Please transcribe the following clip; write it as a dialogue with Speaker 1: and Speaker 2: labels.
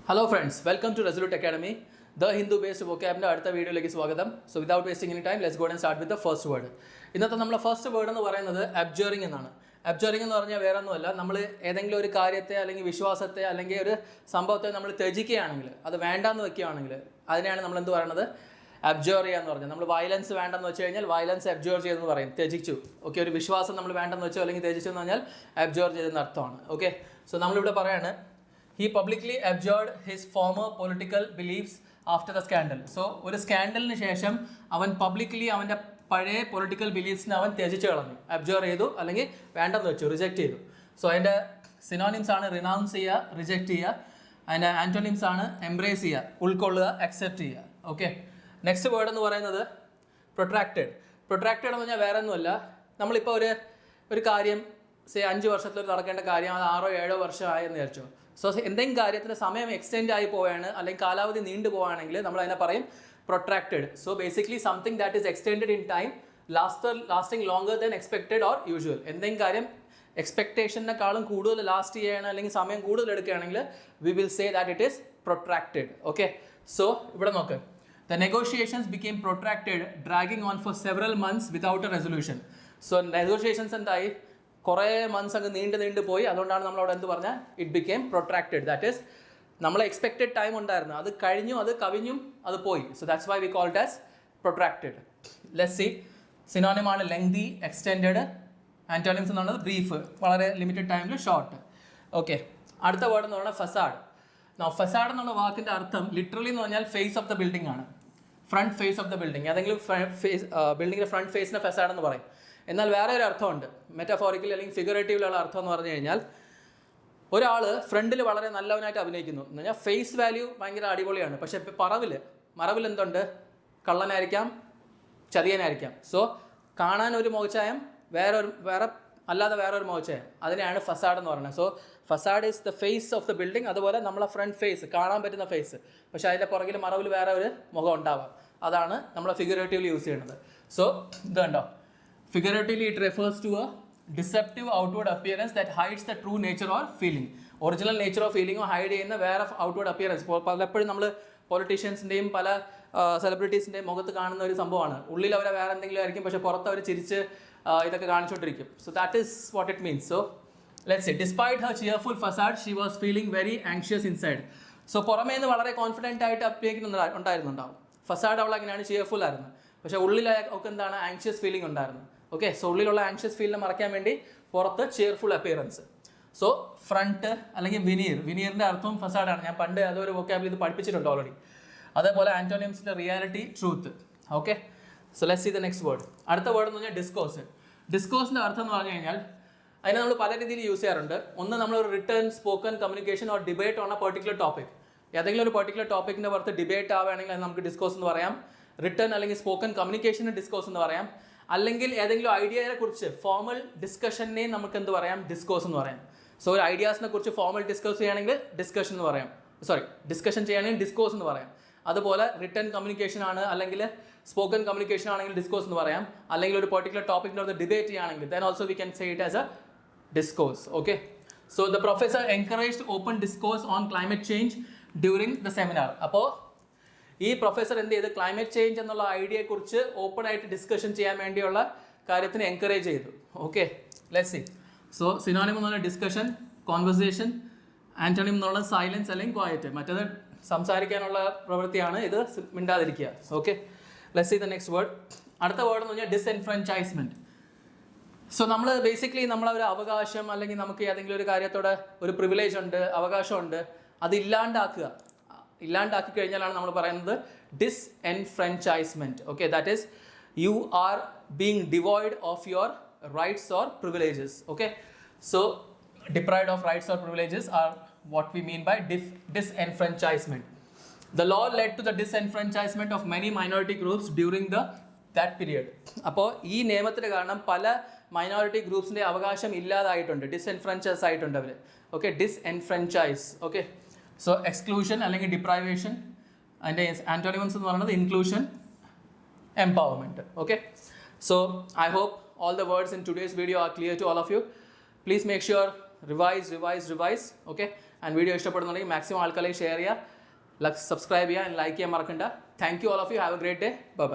Speaker 1: Hello friends, welcome to Resolute Academy, the Hindu-based vocabന്റെ അടുത്ത വീഡിയോയിലേക്ക് സ്വാഗതം. So without wasting any time, let's go and start with the first word. ഇന്നത്തെ നമ്മളെ first word എന്ന് പറയുന്നത് അബ്ജറിങ് എന്നാണ്. അബ്ജറിങ് എന്ന് പറഞ്ഞാൽ വേറെ ഒന്നുമല്ല, നമ്മൾ ഏതെങ്കിലും ഒരു കാര്യത്തെ അല്ലെങ്കിൽ വിശ്വാസത്തെ അല്ലെങ്കിൽ ഒരു സംഭവത്തെ നമ്മൾ ത്യജിക്കുകയാണെങ്കിൽ, അത് വേണ്ടാന്ന് വെക്കുകയാണെങ്കിൽ അതിനെയാണ് നമ്മൾ എന്ത് പറയുന്നത്, അബ്ജോർ ചെയ്യുക എന്ന് പറഞ്ഞാൽ. നമ്മൾ വയലൻസ് വേണ്ടെന്ന് വെച്ച് കഴിഞ്ഞാൽ വയലൻസ് അബ്ജോർ ചെയ്തെന്ന് പറയും, ത്യജിച്ചു. ഓക്കെ, ഒരു വിശ്വാസം നമ്മൾ വേണ്ടെന്ന് വെച്ചോ അല്ലെങ്കിൽ ത്യജിച്ചു എന്ന് പറഞ്ഞാൽ അബ്ജോർ ചെയ്തെന്ന് അർത്ഥമാണ്. ഓക്കെ, സോ നമ്മളിവിടെ പറയാണ് he publicly abjured his former political beliefs after the scandal. So ഒരു സ്കാൻഡലിന് ശേഷം അവൻ പബ്ലിക്കലി അവൻ്റെ പഴയ പൊളിറ്റിക്കൽ ബിലീഫ്സിനെ അവൻ ത്യജിച്ച് കളഞ്ഞു, അബ്ജോർ ചെയ്തു അല്ലെങ്കിൽ വേണ്ടെന്ന് വെച്ചു, റിജക്റ്റ് ചെയ്തു. സോ അതിൻ്റെ സിനോണിംസ് ആണ് റിനൗൺസ് ചെയ്യുക, റിജക്റ്റ് ചെയ്യുക. അതിൻ്റെ ആൻറ്റോണിംസ് ആണ് എംബ്രേസ് ചെയ്യുക, ഉൾക്കൊള്ളുക, അക്സെപ്റ്റ് ചെയ്യുക. ഓക്കെ, നെക്സ്റ്റ് വേർഡ് എന്ന് പറയുന്നത് പ്രൊട്രാക്റ്റഡ്. പ്രൊട്രാക്റ്റഡ് എന്ന് പറഞ്ഞാൽ വേറെ ഒന്നുമല്ല, നമ്മളിപ്പോൾ ഒരു കാര്യം 5 വർഷത്തിൽ നടക്കേണ്ട കാര്യം അത് 6-7 വർഷമായെന്ന് വിചാരിച്ചോ. സോ എന്തെങ്കിലും കാര്യത്തിന് സമയം എക്സ്റ്റെൻഡ് ആയി പോവുകയാണ് അല്ലെങ്കിൽ കാലാവധി നീണ്ടു പോവുകയാണെങ്കിൽ നമ്മൾ അതിനെ പറയും protracted. So basically something that is extended in time, lasting longer than expected or usual. എന്തെങ്കിലും കാര്യം എക്സ്പെക്ടേഷനേക്കാളും കൂടുതൽ ലാസ്റ്റ് ചെയ്യണം അല്ലെങ്കിൽ സമയം കൂടുതൽ എടുക്കുകയാണെങ്കിൽ we will say that it is protracted. Okay, so ഇവിടെ നോക്ക്, the negotiations became protracted, dragging on for several months without a resolution. So negotiations എന്തായി, കുറേ മന്ത്സ് അങ്ങ് നീണ്ടു പോയി. അതുകൊണ്ടാണ് നമ്മളവിടെ എന്ത് പറഞ്ഞാൽ it became protracted. That is നമ്മൾ എക്സ്പെക്റ്റഡ് ടൈം ഉണ്ടായിരുന്നു, അത് കഴിഞ്ഞു, അത് കവിഞ്ഞും, അത് പോയി. So that's why we call it as protracted. Let's see, സിനോണിമാണ് ലെങ്തി, എക്സ്റ്റെൻഡഡ്. ആൻറ്റോണിംസ് എന്ന് പറയുന്നത് ബ്രീഫ്, വളരെ ലിമിറ്റഡ് ടൈമിൽ ഷോർട്ട്. ഓക്കെ, അടുത്ത വേർഡ് എന്ന് പറയുന്നത് ഫസാഡ്. ഫസാഡ് എന്നുള്ള വാക്കിൻ്റെ അർത്ഥം ലിറ്ററലി എന്ന് പറഞ്ഞാൽ ഫേസ് ഓഫ് ദ ബിൽഡിംഗ് ആണ്, front face of the building. ഏതെങ്കിലും ബിൽഡിങ്ങിൻ്റെ ഫ്രണ്ട് ഫേസിനെ ഫസാഡ് എന്ന് പറയും. എന്നാൽ വേറെ ഒരു അർത്ഥമുണ്ട്, മെറ്റാഫോറിക്കലി അല്ലെങ്കിൽ ഫിഗറേറ്റീവിലുള്ള അർത്ഥം എന്ന് പറഞ്ഞു കഴിഞ്ഞാൽ ഒരാൾ ഫ്രണ്ടിൽ വളരെ നല്ലവനായിട്ട് അഭിനയിക്കുന്നു എന്ന് പറഞ്ഞാൽ ഫേസ് വാല്യൂ ഭയങ്കര അടിപൊളിയാണ്, പക്ഷേ മറവിൽ എന്തുണ്ട്, കള്ളനായിരിക്കാം, ചതിയനായിരിക്കാം. സോ കാണാൻ ഒരു മുഖച്ഛായം, അല്ലാതെ വേറൊരു മുഖച്ഛായം, അതിനെയാണ് ഫസാഡ് എന്ന് പറയുന്നത്. So facade is the face of the building. അതുപോലെ നമ്മളെ ഫ്രണ്ട് ഫേസ്, കാണാൻ പറ്റുന്ന ഫേസ്, പക്ഷേ അതിൻ്റെ പുറകിൽ മറവിൽ വേറെ ഒരു മുഖം ഉണ്ടാവാം. അതാണ് നമ്മൾ ഫിഗറേറ്റീവ്ലി യൂസ് ചെയ്യുന്നത്. സോ ഇത് കണ്ടോ, figuratively it refers to a deceptive outward appearance that hides the true nature or feeling. Original nature of ഫീലിംഗോ ഹൈഡ് ചെയ്യുന്ന വേറെ ഔട്ട്വേർഡ് അപ്പിയറൻസ്. പലപ്പോഴും നമ്മൾ പൊളിറ്റീഷ്യൻസിൻ്റെയും പല സെലിബ്രിറ്റീസിൻ്റെയും മുഖത്ത് കാണുന്ന ഒരു സംഭവമാണ്. ഉള്ളിൽ അവരെ വേറെ എന്തെങ്കിലും ആയിരിക്കും, പക്ഷേ പുറത്ത് അവർ ചിരിച്ച് ഇതൊക്കെ കാണിച്ചുകൊണ്ടിരിക്കും. So that is what it means. So let's say, despite her cheerful facade she was feeling very anxious inside. So പുറമേ നിന്ന് വളരെ കോൺഫിഡൻ്റ് ആയിട്ട് ഉണ്ടായിരുന്നുണ്ടാവും. ഫസാഡ് അവൾ അങ്ങനെയാണ്, ചിയർഫുൾ ആയിരുന്നു, പക്ഷേ ഉള്ളിൽ ഒക്കെ എന്താണ്, ആങ്ഷ്യസ് ഫീലിംഗ് ഉണ്ടായിരുന്നു. ഓക്കെ, സോ ഉള്ളിലുള്ള ആങ്ഷ്യസ് ഫീലിനെ മറയ്ക്കാൻ വേണ്ടി പുറത്ത് ചിയർഫുൾ അപ്പിയറൻസ്. സോ ഫ്രണ്ട് അല്ലെങ്കിൽ വിനീറിൻ്റെ അർത്ഥവും ഫസാഡാണ്. ഞാൻ പണ്ട് അതൊരു വൊക്കാബുലറി ഇത് പഠിപ്പിച്ചിട്ടുണ്ട് ഓൾറെഡി. അതേപോലെ ആൻറ്റോണിംസിൻ്റെ reality, truth. Okay, so let's see the next word. അടുത്ത വേർഡ് എന്ന് പറഞ്ഞാൽ ഡിസ്കോഴ്സ്. ഡിസ്കോഴ്സിൻ്റെ അർത്ഥം എന്ന് പറഞ്ഞു കഴിഞ്ഞാൽ അതിനെ നമ്മൾ പല രീതിയിൽ യൂസ് ചെയ്യാറുണ്ട്. ഒന്ന്, നമ്മളൊരു return, spoken communication or debate on A particular topic. ഏതെങ്കിലും ഒരു പെർട്ടിക്കുലർ ടോപ്പിക്കിൻ്റെ പുറത്ത് ഡിബേറ്റ് ആവുകയാണെങ്കിൽ അത് നമുക്ക് ഡിസ്കോഴ്സ് എന്ന് പറയാം. റിട്ടേൺ അല്ലെങ്കിൽ സ്പോക്കൺ കമ്മ്യൂണിക്കേഷന് ഡിസ്കോഴ്സ് എന്ന് പറയാം. അല്ലെങ്കിൽ ഏതെങ്കിലും ഐഡിയയെ കുറിച്ച് ഫോർമൽ ഡിസ്കഷനെ നമുക്ക് എന്ത് പറയാം, ഡിസ്കോഴ്സ് എന്ന് പറയാം. സോ ഒരു ഐഡിയാസിനെ കുറിച്ച് ഫോർമൽ ഡിസ്കസ് ചെയ്യുകയാണെങ്കിൽ ഡിസ്കഷൻ എന്ന് പറയാം, ഡിസ്കഷൻ ചെയ്യുകയാണെങ്കിൽ ഡിസ്കോഴ്സ് എന്ന് പറയാം. അതുപോലെ റിട്ടേൺ കമ്മ്യൂണിക്കേഷൻ ആണ് അല്ലെങ്കിൽ സ്പോക്കൺ കമ്മ്യൂണിക്കേഷൻ ആണെങ്കിൽ ഡിസ്കോഴ്സ് എന്ന് പറയാം. അല്ലെങ്കിൽ ഒരു പെർട്ടിക്കുലർ ടോപ്പിക്കിനോട് ഡിബേറ്റ് ചെയ്യുകയാണെങ്കിൽ then also we can say it as A discourse. Okay, so the professor encouraged open discourse on climate change during the seminar. അപ്പോൾ ഈ പ്രൊഫസർ എന്ത് ചെയ്ത് ക്ലൈമറ്റ് ചേഞ്ച് എന്നുള്ള ഐഡിയയെക്കുറിച്ച് ഓപ്പൺ ആയിട്ട് ഡിസ്കഷൻ ചെയ്യാൻ വേണ്ടിയുള്ള കാര്യത്തിന് എൻകറേജ് ചെയ്തു. Okay, let's see. So synonym എന്ന് പറഞ്ഞാൽ ഡിസ്കഷൻ, കോൺവെർസേഷൻ. ആൻറ്റോണിം എന്നുള്ള സൈലൻസ് അല്ലെങ്കിൽ ക്വയറ്റ്, മറ്റേത് സംസാരിക്കാനുള്ള പ്രവൃത്തിയാണ്, ഇത് മിണ്ടാതിരിക്കുക. Okay, let's see the next word. അടുത്ത വേർഡ് എന്ന് പറഞ്ഞാൽ ഡിസ്എൻഫ്രാഞ്ചൈസ്മെൻറ്റ്. സോ നമ്മൾ ബേസിക്കലി നമ്മളൊരു അവകാശം അല്ലെങ്കിൽ നമുക്ക് ഏതെങ്കിലും ഒരു കാര്യത്തോടെ ഒരു പ്രിവിലേജ് ഉണ്ട്, അവകാശമുണ്ട്, അത് ഇല്ലാണ്ടാക്കി കഴിഞ്ഞാലാണ് നമ്മൾ പറയുന്നത് disenfranchisement. Okay, that is you are being devoid of your rights or privileges. Okay, so deprived of rights or privileges are what we mean by disenfranchisement. The law led to the disenfranchisement of many minority groups during that period. അപ്പോൾ ഈ നിയമത്തിന് കാരണം പല minority ഗ്രൂപ്പ്സിൻ്റെ അവകാശം ഇല്ലാതായിട്ടുണ്ട്, disenfranchise ആയിട്ടുണ്ട് അവർ. Okay, disenfranchise. Okay, so exclusion അല്ലെങ്കിൽ ഡിപ്രൈവേഷൻ. അതിൻ്റെ ആൻറ്റോണിമംസ് എന്ന് പറയുന്നത് inclusion, empowerment. Okay, so I hope all the words in today's video are clear to all of you. Please make sure revise. Okay, and video ഇഷ്ടപ്പെടുന്നുണ്ടെങ്കിൽ maximum ആൾക്കാരെ share ചെയ്യുക, subscribe ചെയ്യുക and like ചെയ്യാൻ മറക്കണ്ട. Thank you all of you. Have a great day. By.